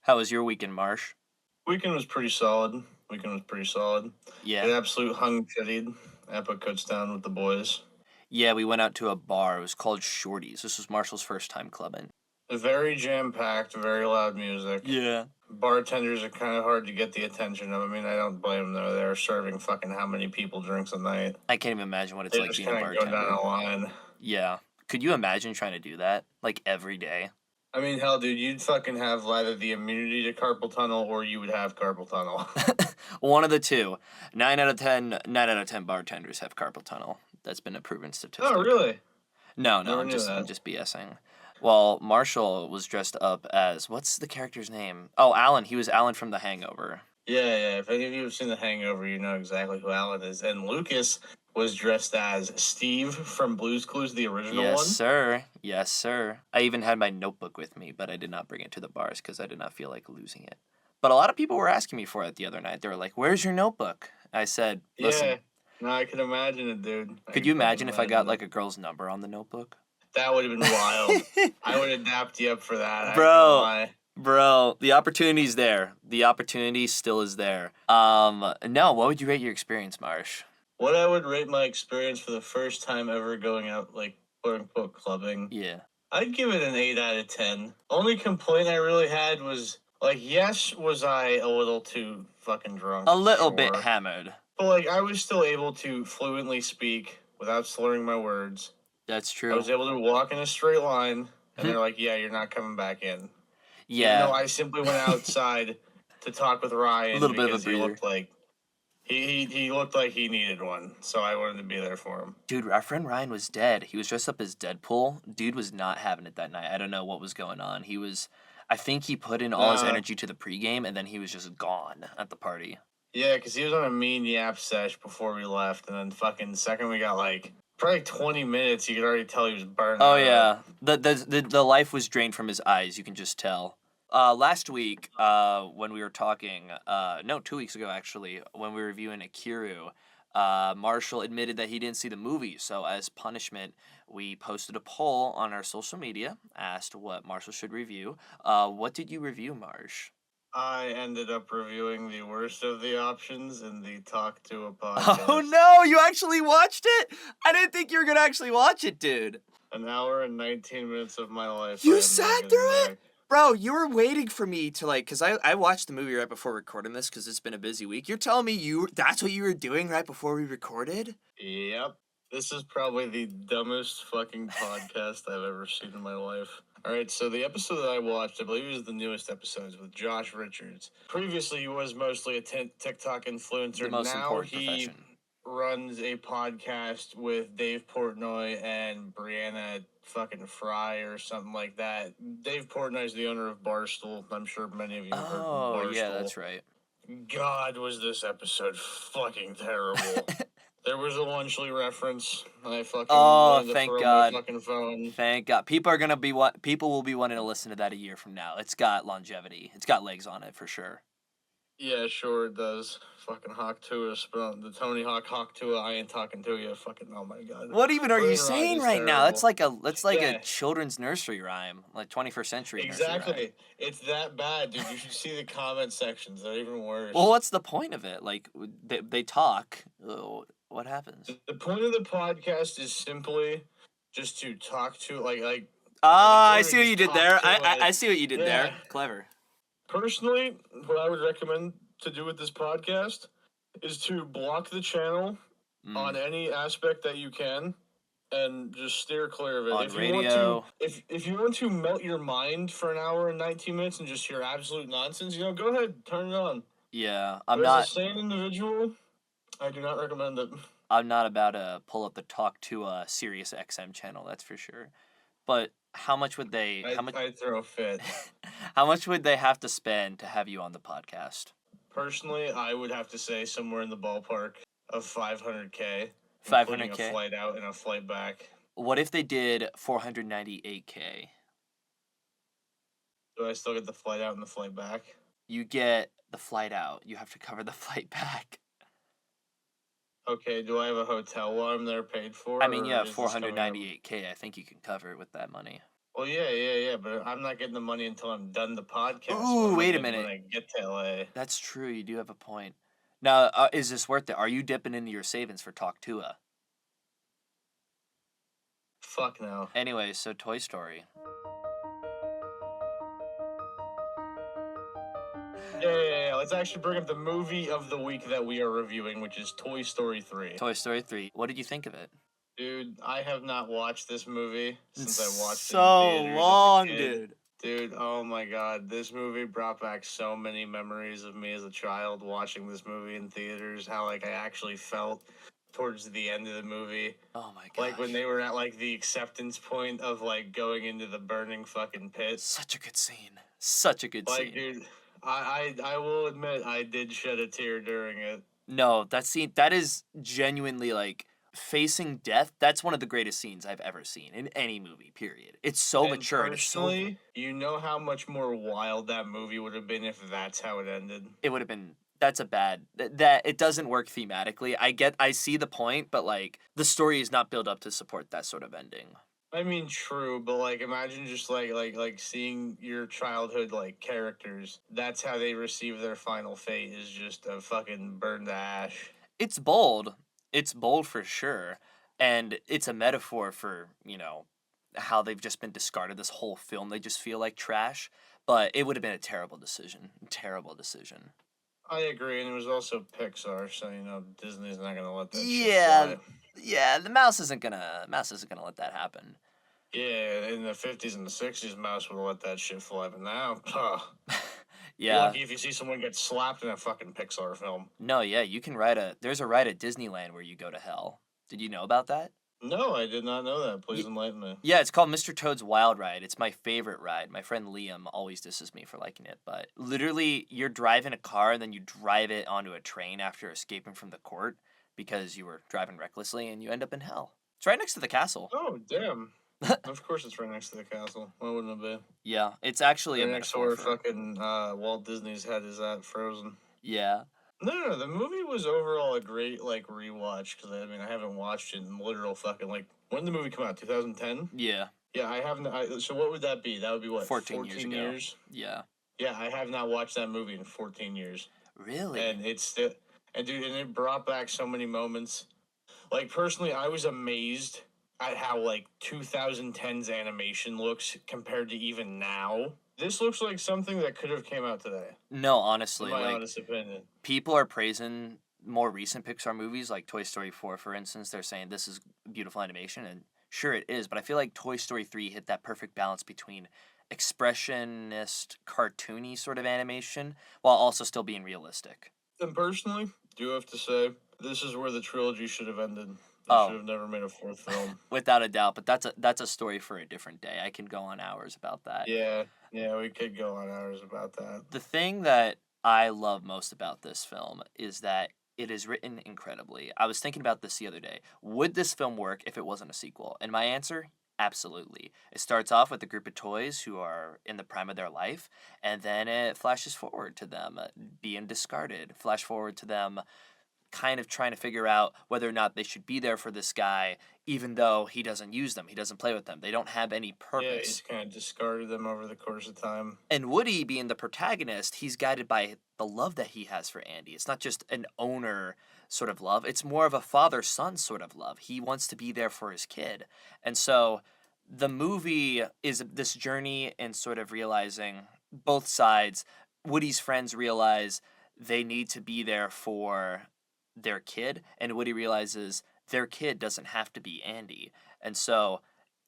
How was your weekend, Marsh? Weekend was pretty solid. Yeah. It absolute hung tittied. Epic cuts down with the boys. Yeah, we went out to a bar. It was called Shorty's. This was Marshall's first time clubbing. Very jam packed, very loud music. Yeah. Bartenders are kind of hard to get the attention of. I mean, I don't blame them though. They're serving fucking how many people drinks a night. I can't even imagine what it's They like just being a kind of go down bartender. a line. Yeah. Could you imagine trying to do that? Like every day? I mean, hell, dude, you'd fucking have either the immunity to carpal tunnel or you would have carpal tunnel. One of the two. 9 out of 10 bartenders have carpal tunnel. That's been a proven statistic. Oh, really? No, Never I'm knew just that. BSing. Well, Marshall was dressed up as, what's the character's name? Oh, Alan. He was Alan from The Hangover. Yeah. If any of you have seen The Hangover, you know exactly who Alan is. And Lucas was dressed as Steve from Blue's Clues, the original one. Yes, sir. I even had my notebook with me, but I did not bring it to the bars because I did not feel like losing it. But a lot of people were asking me for it the other night. They were like, "Where's your notebook?" I said, "Listen." Yeah. No, I can imagine it, dude. Could you imagine if I got like a girl's number on the notebook? That would have been wild. I would have dapped you up for that. Bro, the opportunity's there. The opportunity still is there. No, what would you rate your experience, Marsh? What I would rate my experience for the first time ever going out, like, quote unquote, clubbing. Yeah. I'd give it an 8 out of 10. Only complaint I really had was, like, yes, was I a little too fucking drunk? A little bit hammered. But, like, I was still able to fluently speak without slurring my words. That's true. I was able to walk in a straight line, and they're like, yeah, you're not coming back in. Yeah. Even though I simply went outside to talk with Ryan a little bit of a because he breather. looked like he looked like he needed one, so I wanted to be there for him. Dude, our friend Ryan was dead. He was dressed up as Deadpool. Dude was not having it that night. I don't know what was going on. I think he put in all his energy to the pregame, and then he was just gone at the party. Yeah, because he was on a mean yap sesh before we left, and then fucking the second we got like probably 20 minutes, you could already tell he was burning. Oh yeah, the life was drained from his eyes. You can just tell. Last week, when we were talking, 2 weeks ago actually, when we were reviewing Akiru, Marshall admitted that he didn't see the movie. So as punishment, we posted a poll on our social media, asked what Marshall should review. What did you review, Marsh? I ended up reviewing the worst of the options in the Talk to a podcast. Oh no, you actually watched it? I didn't think you were gonna actually watch it, dude. An hour and 19 minutes of my life. You sat through it? Bro, you were waiting for me to because I watched the movie right before recording this because it's been a busy week. You're telling me that's what you were doing right before we recorded? Yep. This is probably the dumbest fucking podcast I've ever seen in my life. All right, so the episode that I watched, I believe it was the newest episodes with Josh Richards. Previously, he was mostly a TikTok influencer. The most important he profession. Runs a podcast with Dave Portnoy and Brianna fucking Fry or something like that. Dave Portnoy is the owner of Barstool. I'm sure many of you have heard of Barstool. Oh, yeah, that's right. God, was this episode fucking terrible. There was a Lunchley reference. I fucking wanted to throw my fucking phone. Thank God. People will be wanting to listen to that a year from now. It's got longevity. It's got legs on it for sure. Yeah, sure it does. Fucking Hawk to us, but the Tony Hawk to I ain't talking to you. Fucking oh my God. What even are you saying right now? That's like a children's nursery rhyme, like 21st century. Exactly. Nursery rhyme. It's that bad, dude. You should see the comment sections. They're even worse. Well, what's the point of it? Like they talk. What happens? The point of the podcast is simply just to talk to like. I see what you did there. I see what you did there. Clever. Personally, what I would recommend to do with this podcast is to block the channel on any aspect that you can and just steer clear of it. On radio. If you want to melt your mind for an hour and 19 minutes and just hear absolute nonsense, go ahead, turn it on. Yeah, As a sane individual, I do not recommend it. I'm not about to pull up the Talk to a Sirius XM channel, that's for sure. But how much would they... I'd throw a fit. How much would they have to spend to have you on the podcast? Personally, I would have to say somewhere in the ballpark of $500K. 500K? A flight out and a flight back. What if they did $498K? Do I still get the flight out and the flight back? You get the flight out. You have to cover the flight back. Okay, do I have a hotel while I'm there paid for? I mean, yeah, $498K. I think you can cover it with that money. Well, yeah, but I'm not getting the money until I'm done the podcast. So what Ooh, am I wait a getting when minute. I get to LA? That's true. You do have a point. Now, is this worth it? Are you dipping into your savings for Talk Tua? Fuck no. Anyway, so Toy Story. Yeah. Let's actually bring up the movie of the week that we are reviewing, which is Toy Story 3. Toy Story 3. What did you think of it? Dude, I have not watched this movie It's since I watched it in so theaters as a long, kid. dude. Dude, oh my god, this movie brought back so many memories of me as a child watching this movie in theaters, how like I actually felt towards the end of the movie. Oh my Like when gosh. they were at like the acceptance point of like going into the burning fucking pit. Such a good scene. Such a good Like, scene. dude, I will admit I did shed a tear during it. No, that scene, that is genuinely like facing death. That's one of the greatest scenes I've ever seen in any movie, period. It's so And mature and it's so. personally, you know how much more wild that movie would have been if that's how it ended. It would have been. That's a bad. That it doesn't work thematically. I see the point, but like the story is not built up to support that sort of ending. I mean, true, but like, imagine just like seeing your childhood like characters. That's how they receive their final fate is just a fucking burned to ash. It's bold. It's bold for sure. And it's a metaphor for, how they've just been discarded this whole film. They just feel like trash. But it would have been a terrible decision. Terrible decision. I agree, and it was also Pixar, so you know Disney's not gonna let that shit Yeah. fly. Yeah, the mouse isn't gonna let that happen. Yeah, in the 50s and the 60s, Mouse would have let that shit fly, but now, you're Yeah. lucky if you see someone get slapped in a fucking Pixar film. No, yeah, you can there's a ride at Disneyland where you go to hell. Did you know about that? No, I did not know that. Please enlighten me. Yeah, it's called Mr. Toad's Wild Ride. It's my favorite ride. My friend Liam always disses me for liking it, but literally, you're driving a car and then you drive it onto a train after escaping from the court because you were driving recklessly and you end up in hell. It's right next to the castle. Oh, damn. Of course it's right next to the castle. Why wouldn't it be? Yeah, it's actually a Right next to metaphor where for. fucking Walt Disney's head is at, frozen. Yeah. No, the movie was overall a great like rewatch because I mean I haven't watched it in literal fucking like when did the movie come out 2010. Yeah. Yeah, I haven't. So what would that be? That would be what 14 years ago. years. Yeah. Yeah, I have not watched that movie in 14 years, Really? and it's still and dude, and it brought back so many moments. Like personally, I was amazed at how like 2010's animation looks compared to even now. This looks like something that could have came out today. No, In honestly, my like honest opinion. people are praising more recent Pixar movies like Toy Story 4 for instance. They're saying this is beautiful animation and sure it is, but I feel like Toy Story 3 hit that perfect balance between expressionist cartoony sort of animation while also still being realistic. And personally, do have to say this is where the trilogy should have ended. They should Oh, have never made a fourth film. without a doubt, but that's a story for a different day. I can go on hours about that. Yeah, we could go on hours about that. The thing that I love most about this film is that it is written incredibly. I was thinking about this the other day. Would this film work if it wasn't a sequel? And my answer, absolutely. It starts off with a group of toys who are in the prime of their life, and then it flashes forward to them being discarded, flash forward to them kind of trying to figure out whether or not they should be there for this guy, even though he doesn't use them, he doesn't play with them. They don't have any Yeah, purpose. he's kind of discarded them over the course of time. And Woody, being the protagonist, he's guided by the love that he has for Andy. It's not just an owner sort of love, it's more of a father son sort of love. He wants to be there for his kid. And so the movie is this journey in sort of realizing both sides. Woody's friends realize they need to be there for their kid, and Woody realizes their kid doesn't have to be Andy. And so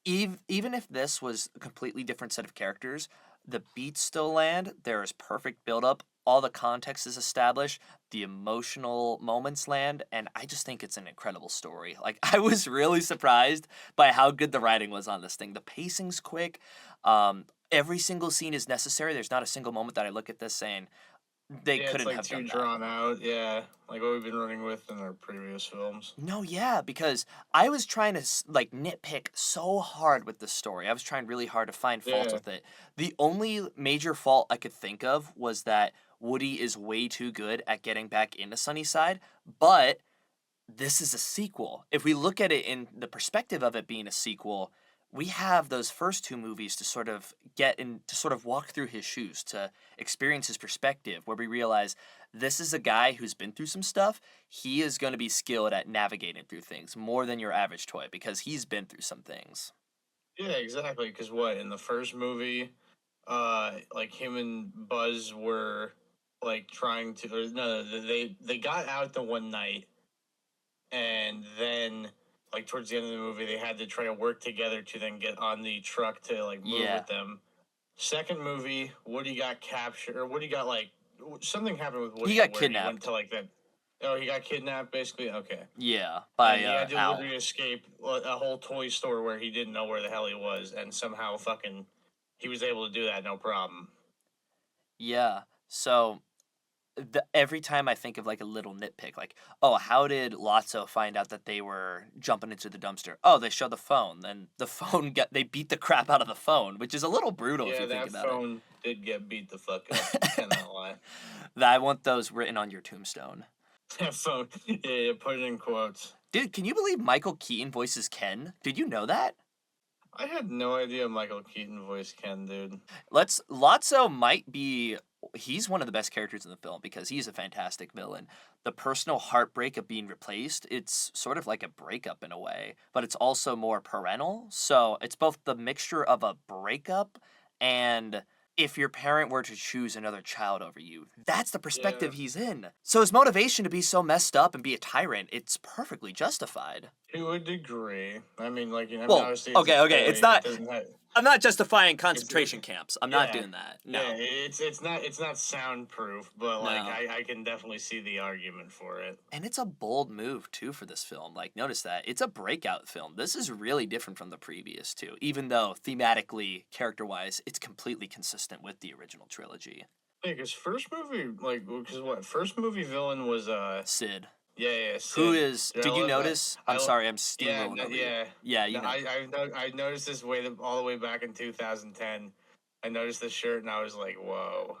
even if this was a completely different set of characters, the beats still land. There is perfect buildup. All the context is established. The emotional moments land, and I just think it's an incredible story. Like I was really surprised by how good the writing was on this thing. The pacing's quick. Every single scene is necessary. There's not a single moment that I look at this saying they Yeah, it's couldn't like have too done that. drawn out. Yeah, like what we've been running with in our previous films. No, yeah, because I was trying to like nitpick so hard with the story. I was trying really hard to find faults Yeah, with it. The only major fault I could think of was that Woody is way too good at getting back into Sunnyside, but this is a sequel. If we look at it in the perspective of it being a sequel, we have those first two movies to sort of get in, to sort of walk through his shoes, to experience his perspective, where we realize this is a guy who's been through some stuff. He is going to be skilled at navigating through things more than your average toy because he's been through some things. Yeah, exactly. Because what in the first movie, like him and Buzz were like trying to, or no, they got out the one night, and then like towards the end of the movie, they had to try to work together to then get on the truck to like move Yeah. with them. Second movie, Woody got captured, or Woody got like something happened with He Woody got where he went kidnapped. to like that. Oh, he got kidnapped, basically. Okay, Yeah, and by he had to Al. literally escape a whole toy store where he didn't know where the hell he was, and somehow fucking he was able to do that no problem. Yeah. So every time I think of like a little nitpick, like, oh, how did Lotso find out that they were jumping into the dumpster? Oh, they show the phone. Then the phone they beat the crap out of the phone, which is a little brutal if Yeah, you think that about it. phone did get beat the fuck up. Cannot lie. I want those written on your tombstone. That phone, yeah, put it in quotes. Dude, can you believe Michael Keaton voices Ken? Did you know that? I had no idea Michael Keaton voiced Ken, dude. Lotso might be he's one of the best characters in the film because he's a fantastic villain. The personal heartbreak of being replaced, it's sort of like a breakup in a way, but it's also more parental. So it's both the mixture of a breakup and if your parent were to choose another child over you, that's the Yeah, perspective he's in. So his motivation to be so messed up and be a tyrant, it's perfectly justified. to a degree. I mean, like, I mean, Well, obviously it's a okay, toy. it's It not. doesn't have. I'm not justifying It's concentration camps. I'm not yeah, doing that. yeah. No. It's not soundproof, but like No. I can definitely see the argument for it. And it's a bold move too for this film. Like notice that. It's a breakout film. This is really different from the previous two, even though thematically, character-wise, it's completely consistent with the original trilogy. Yeah, because first movie, like, because what first movie villain was Sid. yeah, Who Sid. is Dude, I did you love that. notice? I'm sorry, I'm steamrolling over you. Yeah. Yeah, you No, know. I noticed this all the way back in 2010. I noticed this shirt and I was like, whoa,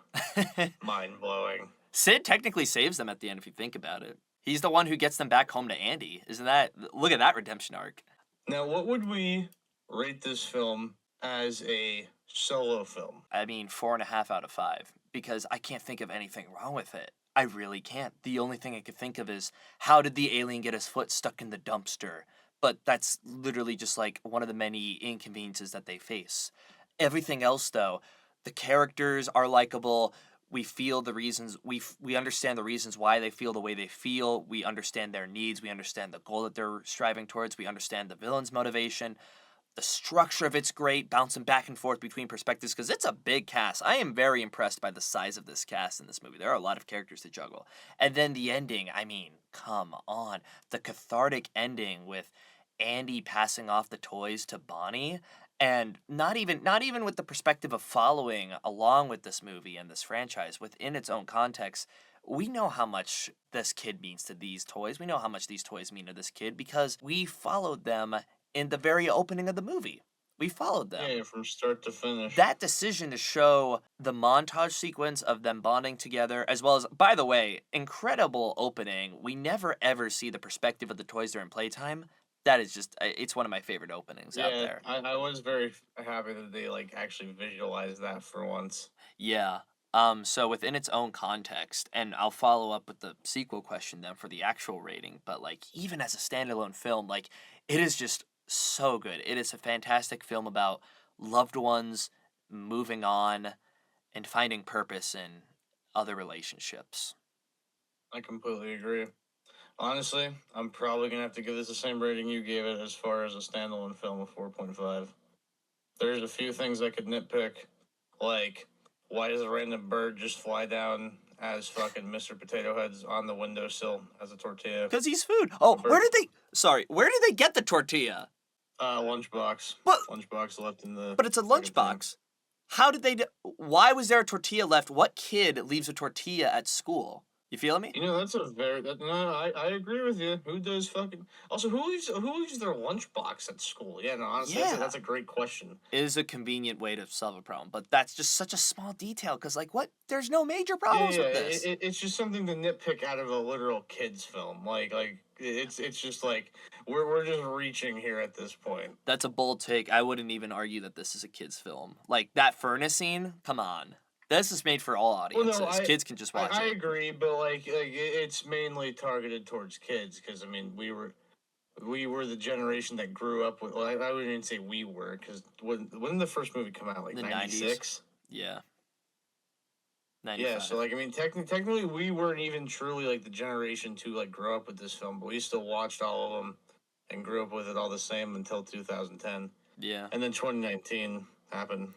mind blowing. Sid technically saves them at the end if you think about it. He's the one who gets them back home to Andy. Isn't that look at that redemption arc. Now, what would we rate this film as a solo film? I mean, 4.5 out of 5 because I can't think of anything wrong with it. I really can't. The only thing I could think of is how did the alien get his foot stuck in the dumpster? But that's literally just like one of the many inconveniences that they face. Everything else, though, the characters are likable. We feel the reasons we understand the reasons why they feel the way they feel. We understand their needs. We understand the goal that they're striving towards. We understand the villain's motivation. The structure of it's great, bouncing back and forth between perspectives because it's a big cast. I am very impressed by the size of this cast in this movie. There are a lot of characters to juggle. And then the ending, I mean, come on. The cathartic ending with Andy passing off the toys to Bonnie and not even with the perspective of following along with this movie and this franchise within its own context. We know how much this kid means to these toys. We know how much these toys mean to this kid because we followed them in the very opening of the movie. We followed them. Yeah, from start to finish. That decision to show the montage sequence of them bonding together, as well as, by the way, incredible opening. We never ever see the perspective of the toys during playtime. That is just, it's one of my favorite openings out Yeah, there. I was very happy that they like actually visualized that for once. Yeah. So within its own context, and I'll follow up with the sequel question then for the actual rating, but like even as a standalone film, like it is just so good. It is a fantastic film about loved ones moving on and finding purpose in other relationships. I completely agree. Honestly, I'm probably gonna have to give this the same rating you gave it as far as a standalone film of 4.5. There's a few things I could nitpick, like why does a random bird just fly down as fucking Mr. Potato Head's on the windowsill as a tortilla? Because he's food. Oh, bird. where did they get the tortilla? Lunchbox. But Lunchbox left in the. But it's a fucking thing. lunchbox. How did they? Why was there a tortilla left? What kid leaves a tortilla at school? You feeling me? You know, that's a very no. I agree with you. Who does fucking also who leaves their lunchbox at school? Yeah, no, honestly, Yeah. that's a great question. It is a convenient way to solve a problem, but that's just such a small detail because, like, what? There's no major Yeah, problems yeah. with this. It's just something to nitpick out of a literal kids film. It's just like we're just reaching here at this point. That's a bold take. I wouldn't even argue that this is a kid's film. Like, that furnace scene, come on. This is made for all Well, no, audiences. Kids can just watch I it. agree, but it's mainly targeted towards kids because I mean we were the generation that grew up with. Well, I wouldn't even say we were because when did the first movie come out? Like The 90s. '96. Yeah. Yeah, so 95. like I mean, technically, we weren't even truly like the generation to like grow up with this film, but we still watched all of them and grew up with it all the same until 2010, Yeah. and then 2019 happened,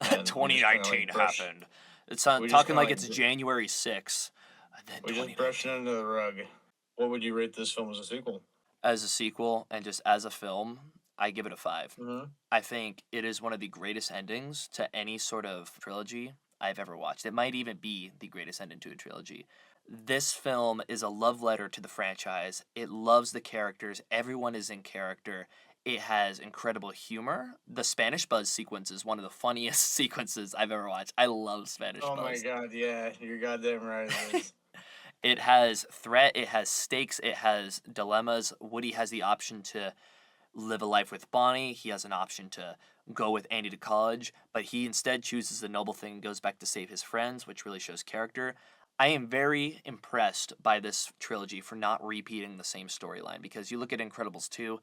and we just kind of 2019 like brushed. happened. It's We just talking kind of like like it's January 6th. And then we just brushed it 2019. under the rug. What would you rate this film as a sequel? As a sequel and just as a film, I give it a 5. Mm-hmm. I think it is one of the greatest endings to any sort of trilogy I've ever watched. It might even be the greatest ending to a trilogy. This film is a love letter to the franchise. It loves the characters. Everyone is in character. It has incredible humor. The Spanish Buzz sequence is one of the funniest sequences I've ever watched. I love Spanish Oh my Buzz. god, yeah, you're goddamn right it is. It has threat, it has stakes, it has dilemmas. Woody has the option to live a life with Bonnie. He has an option to go with Andy to college, but he instead chooses the noble thing and goes back to save his friends, which really shows character. I am very impressed by this trilogy for not repeating the same storyline because you look at Incredibles 2,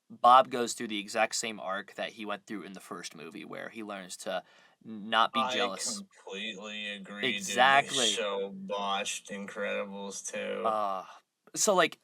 Bob goes through the exact same arc that he went through in the first movie where he learns to not be I jealous. completely agree, dude. They Exactly. so botched Incredibles too. Uh so like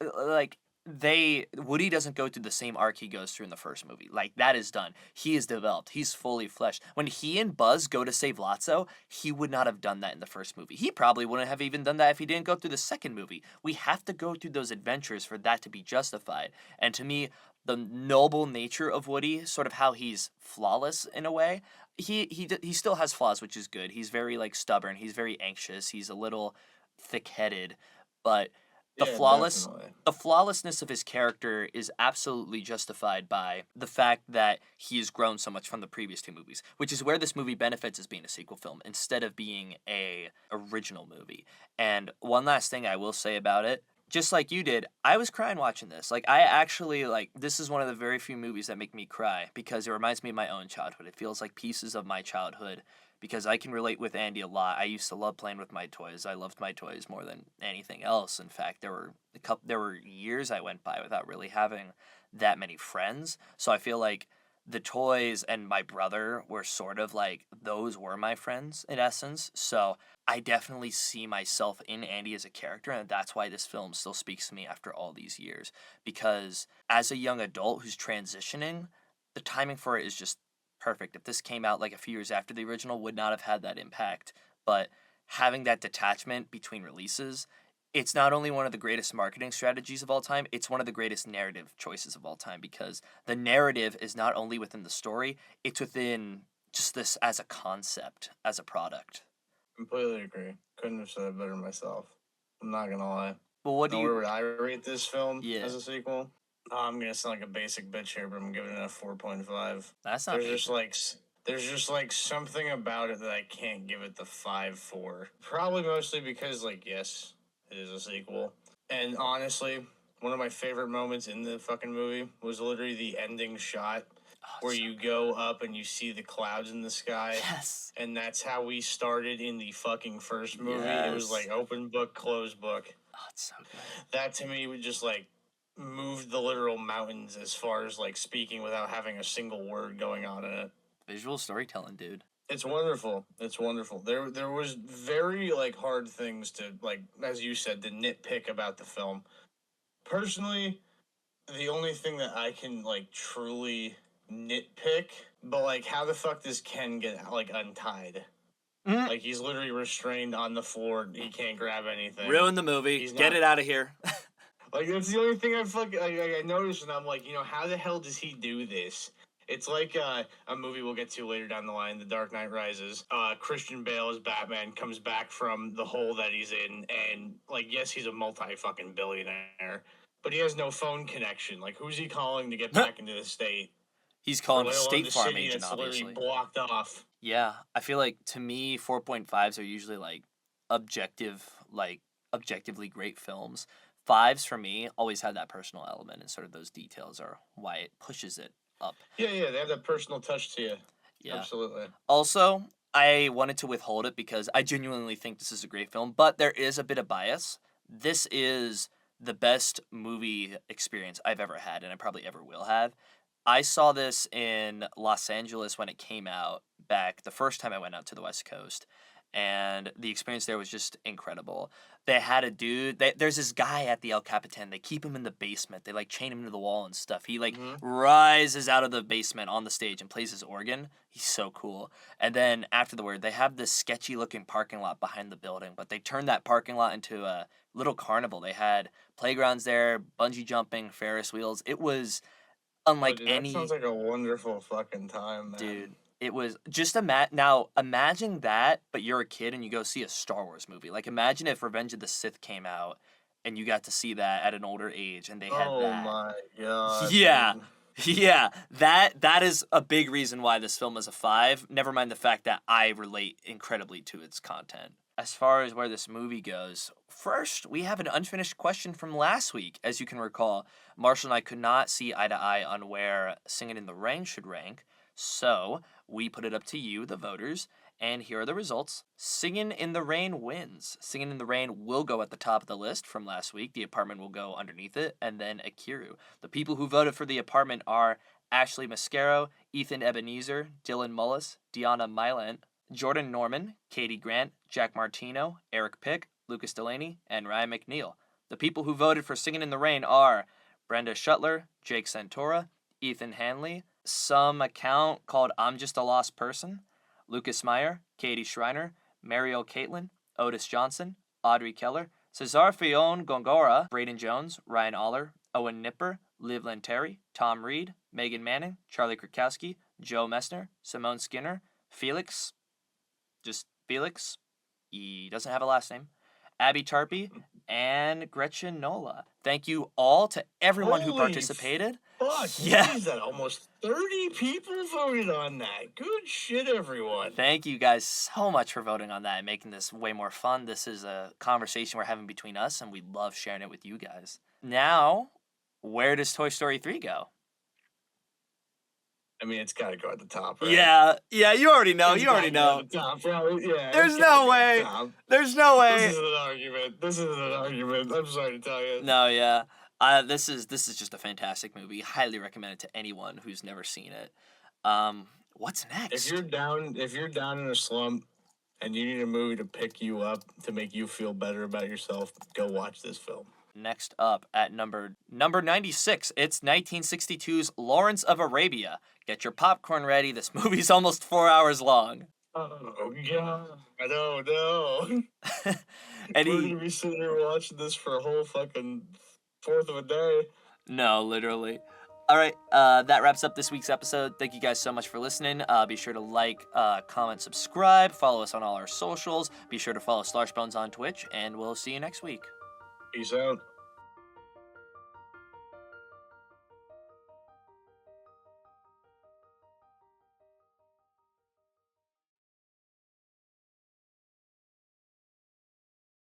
they Woody doesn't go through the same arc he goes through in the first movie. Like that is done. He is developed. He's fully fleshed. When he and Buzz go to save Lotso, he would not have done that in the first movie. He probably wouldn't have even done that if he didn't go through the second movie. We have to go through those adventures for that to be justified. And to me, the noble nature of Woody, sort of how he's flawless in a way, he still has flaws, which is good. He's very like stubborn. He's very anxious. He's a little thick-headed, but the Yeah, flawless definitely. the flawlessness of his character is absolutely justified by the fact that he has grown so much from the previous two movies, which is where this movie benefits as being a sequel film instead of being a original movie. And one last thing I will say about it, just like you did, I was crying watching this. Like I actually like this is one of the very few movies that make me cry because it reminds me of my own childhood. It feels like pieces of my childhood because I can relate with Andy a lot. I used to love playing with my toys. I loved my toys more than anything else. In fact, there were years I went by without really having that many friends. So I feel like the toys and my brother were sort of like those were my friends in essence. So I definitely see myself in Andy as a character, and that's why this film still speaks to me after all these years. Because as a young adult who's transitioning, the timing for it is just perfect. If this came out like a few years after the original, would not have had that impact. But having that detachment between releases, it's not only one of the greatest marketing strategies of all time, it's one of the greatest narrative choices of all time because the narrative is not only within the story, it's within just this as a concept, as a product. Completely agree. Couldn't have said it better myself. I'm not gonna lie. But what do Now, where you would I rate this film Yeah, as a sequel? Oh, I'm gonna sound like a basic bitch here, but I'm giving it a 4.5. that's not There's just basic. like there's just like something about it that I can't give it the 5 for. Probably mostly because like yes, it is a sequel, and honestly, one of my favorite moments in the fucking movie was literally the ending shot Oh, where so you go up and you see the clouds in the sky, yes. and that's how we started in the fucking first movie. It was Yes. like open book, closed book. Oh, it's so good. That to me would just like move the literal mountains as far as like speaking without having a single word going on in it. Visual storytelling, dude. It's wonderful. It's wonderful. There was very like hard things to like as you said to nitpick about the film. Personally, the only thing that I can like truly nitpick, but like how the fuck does Ken get like untied? Mm, Like he's literally restrained on the floor. He can't grab anything. ruin the movie. He's Get not it out of here. like that's the only thing I fucking I noticed, and I'm like, how the hell does he do this? It's like a movie we'll get to later down the line, The Dark Knight Rises. Christian Bale as Batman comes back from the hole that he's in, and like, yes, he's a multi-fucking billionaire, but he has no phone connection. Like, who's he calling to get back into the state? He's Or calling a let alone State the Farm city agent, that's literally obviously. blocked off. Yeah, I feel like to me 4.5s are usually like objectively great films. Fives for me always had that personal element, and sort of those details are why it pushes it up. Yeah, they have that personal touch to you. Yeah. Absolutely. Also, I wanted to withhold it because I genuinely think this is a great film, but there is a bit of bias. This is the best movie experience I've ever had, and I probably ever will have. I saw this in Los Angeles when it came out back the first time I went out to the West Coast, and the experience there was just incredible. They had a dude. There's this guy at the El Capitan. They keep him in the basement. They like chain him to the wall and stuff. He like rises out of the basement on the stage and plays his organ. He's so cool. And then afterward, they have this sketchy looking parking lot behind the building, but they turned that parking lot into a little carnival. They had playgrounds there, bungee jumping, Ferris wheels. It was unlike dude, that any sounds like a wonderful fucking time, man. dude. It was just imagine that, but you're a kid and you go see a Star Wars movie. Like, imagine if Revenge of the Sith came out and you got to see that at an older age and they had Oh that. my god. Yeah. Dude. Yeah. That is a big reason why this film is a 5. Never mind the fact that I relate incredibly to its content. As far as where this movie goes, first, we have an unfinished question from last week. As you can recall, Marshall and I could not see eye to eye on where Singin' in the Rain should rank. So, we put it up to you, the voters, and here are the results. Singin' in the Rain wins. Singin' in the Rain will go at the top of the list from last week. The Apartment will go underneath it, and then Akiru. The people who voted for The Apartment are Ashley Mascaro, Ethan Ebenezer, Dylan Mullis, Deanna Mylant, Jordan Norman, Katie Grant, Jack Martino, Eric Pick, Lucas Delaney, and Ryan McNeil. The people who voted for Singin' in the Rain are Brenda Shuttler, Jake Santora, Ethan Hanley, some account called I'm Just a Lost Person, Lucas Meyer, Katie Schreiner, Mariel Caitlin, Otis Johnson, Audrey Keller, Cesar Fion Gongora, Braden Jones, Ryan Aller, Owen Nipper, Liv Lanteri, Tom Reed, Megan Manning, Charlie Krakowski, Joe Messner, Simone Skinner, Felix, he doesn't have a last name, Abby Tarpey, and Gretchen Nola. Thank you all to everyone who participated. Fuck, yeah. Geez, that almost 30 people voted on that. Good shit, everyone. Thank you guys so much for voting on that and making this way more fun. This is a conversation we're having between us, and we love sharing it with you guys. Now, where does Toy Story 3 go? I mean, it's got to go at the top, right? Yeah, you already know. It's you already know. At the top, right? Yeah, There's no way. There's no way. This isn't an argument. I'm sorry to tell you. No, yeah. This is just a fantastic movie. Highly recommend it to anyone who's never seen it. What's next? If you're down in a slump and you need a movie to pick you up to make you feel better about yourself, go watch this film. Next up at number 96, it's 1962's Lawrence of Arabia. Get your popcorn ready. This movie's almost 4 hours long. Oh god, I don't know. We're gonna be sitting here watching this for a whole fucking fourth of a day. No, literally. All right, that wraps up this week's episode. Thank you guys so much for listening. Be sure to like, comment, subscribe, follow us on all our socials. Be sure to follow slarshbonez on Twitch, and we'll see you next week. Peace out.